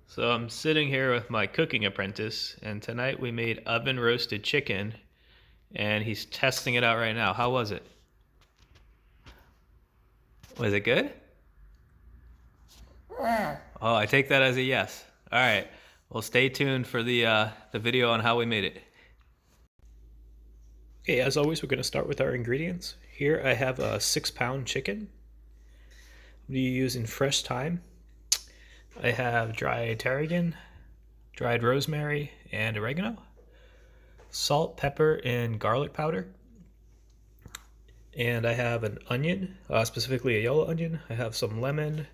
So I'm sitting here with my cooking apprentice, and tonight we made oven roasted chicken, and he's testing it out right now. How was it? Was it good? Oh, I take that as a yes. All right. Well, stay tuned for the video on how we made it. Okay, as always, we're going to start with our ingredients. Here I have a 6-pound chicken. I'm using fresh thyme. I have dry tarragon, dried rosemary, and oregano. Salt, pepper, and garlic powder. And I have an onion, specifically a yellow onion. I have some lemon,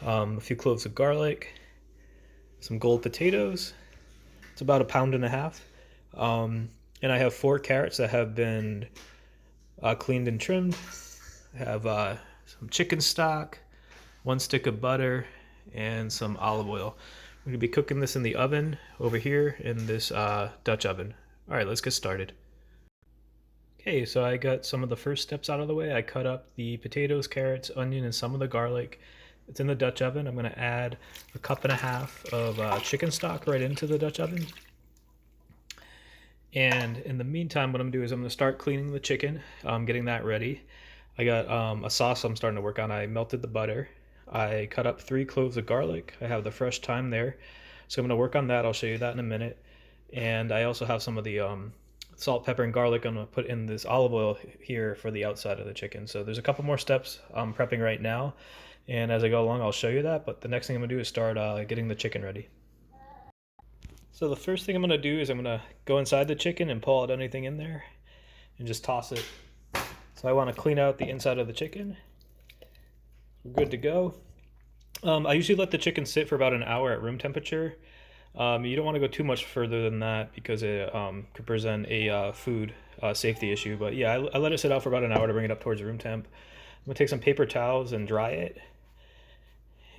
a few cloves of garlic, some gold potatoes. It's about 1.5 pounds. And I have 4 carrots that have been cleaned and trimmed. I have some chicken stock, 1 stick of butter, and some olive oil. We're going to be cooking this in the oven over here in this Dutch oven. All right, let's get started. Okay, so I got some of the first steps out of the way. I cut up the potatoes, carrots, onion, and some of the garlic. It's in the Dutch oven. I'm going to add 1.5 cups of chicken stock right into the Dutch oven. And in the meantime, what I'm going to do is I'm going to start cleaning the chicken, getting that ready. I got a sauce I'm starting to work on. I melted the butter. I cut up 3 cloves of garlic. I have the fresh thyme there. So I'm going to work on that. I'll show you that in a minute. And I also have some of the salt, pepper, and garlic I'm going to put in this olive oil here for the outside of the chicken. So there's a couple more steps I'm prepping right now. And as I go along, I'll show you that. But the next thing I'm going to do is start getting the chicken ready. So the first thing I'm going to do is I'm going to go inside the chicken and pull out anything in there and just toss it. So I want to clean out the inside of the chicken. We're good to go. I usually let the chicken sit for about an hour at room temperature. You don't want to go too much further than that because it could present a food safety issue. But yeah, I let it sit out for about an hour to bring it up towards room temp. I'm going to take some paper towels and dry it.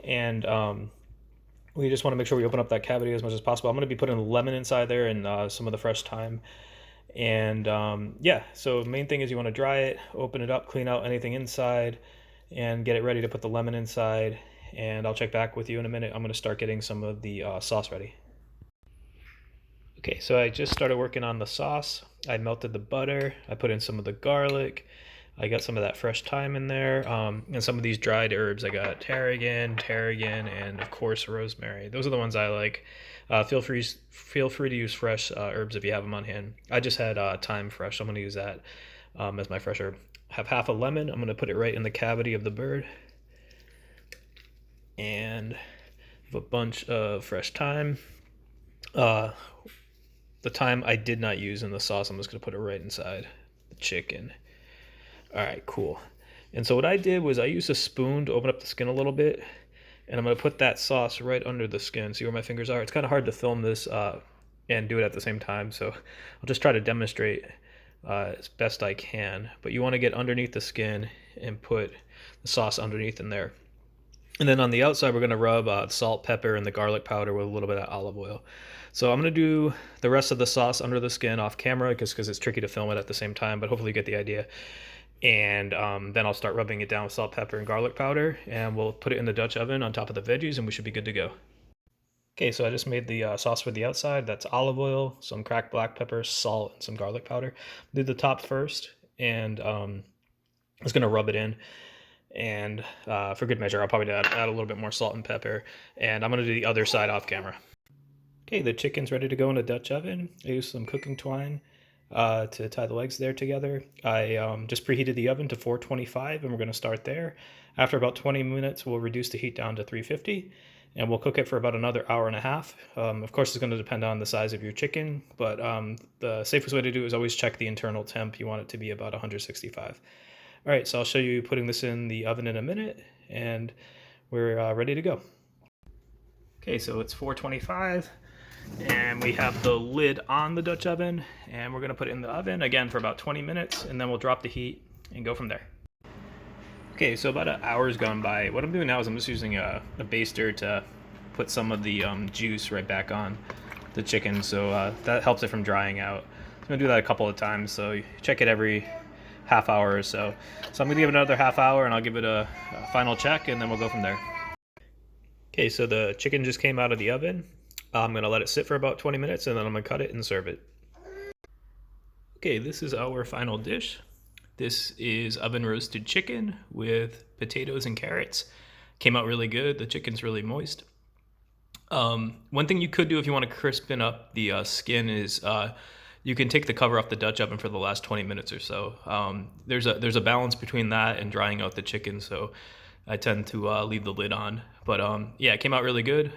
And we just want to make sure we open up that cavity as much as possible. I'm going to be putting lemon inside there and some of the fresh thyme. And yeah, so main thing is you want to dry it, open it up, clean out anything inside, and get it ready to put the lemon inside. And I'll check back with you in a minute. I'm going to start getting some of the sauce ready. Okay, so I just started working on the sauce. I melted the butter. I put in some of the garlic. I got some of that fresh thyme in there, and some of these dried herbs. I got tarragon, and of course rosemary. Those are the ones I like. Feel free to use fresh herbs if you have them on hand. I just had thyme fresh, so I'm going to use that as my fresh herb. Have half a lemon. I'm going to put it right in the cavity of the bird, and have a bunch of fresh thyme. The thyme I did not use in the sauce. I'm just going to put it right inside the chicken. All right, cool. And so what I did was I used a spoon to open up the skin a little bit, and I'm going to put that sauce right under the skin. See where my fingers are? It's kind of hard to film this and do it at the same time, so I'll just try to demonstrate as best I can. But you want to get underneath the skin and put the sauce underneath in there. And then on the outside, we're going to rub salt, pepper, and the garlic powder with a little bit of olive oil. So I'm going to do the rest of the sauce under the skin off camera because it's tricky to film it at the same time, but hopefully you get the idea. And then I'll start rubbing it down with salt, pepper, and garlic powder, and we'll put it in the Dutch oven on top of the veggies, and we should be good to go. Okay, so I just made the sauce for the outside. That's olive oil, some cracked black pepper, salt, and some garlic powder. Do the top first, and I'm just going to rub it in. And for good measure, I'll probably add a little bit more salt and pepper. And I'm going to do the other side off camera. Okay, the chicken's ready to go in the Dutch oven. I used some cooking twine to tie the legs there together. I just preheated the oven to 425, and we're going to start there. After about 20 minutes, we'll reduce the heat down to 350, and we'll cook it for about another hour and a half. Of course, it's going to depend on the size of your chicken, but the safest way to do it is always check the internal temp. You want it to be about 165. All right, so I'll show you putting this in the oven in a minute, and we're ready to go. Okay, so it's 425. And we have the lid on the Dutch oven, and we're going to put it in the oven again for about 20 minutes, and then we'll drop the heat and go from there. Okay, so about an hour's gone by. What I'm doing now is I'm just using a baster to put some of the juice right back on the chicken, so that helps it from drying out. I'm going to do that a couple of times, so you check it every half hour or so. So I'm going to give it another half hour, and I'll give it a final check, and then we'll go from there. Okay, so the chicken just came out of the oven. I'm gonna let it sit for about 20 minutes and then I'm gonna cut it and serve it. Okay, this is our final dish. This is oven roasted chicken with potatoes and carrots. Came out really good. The chicken's really moist. One thing you could do if you want to crispen up the skin is you can take the cover off the Dutch oven for the last 20 minutes or so. There's a balance between that and drying out the chicken, so I tend to leave the lid on. But yeah, it came out really good.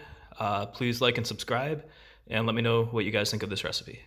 Please like and subscribe, and let me know what you guys think of this recipe.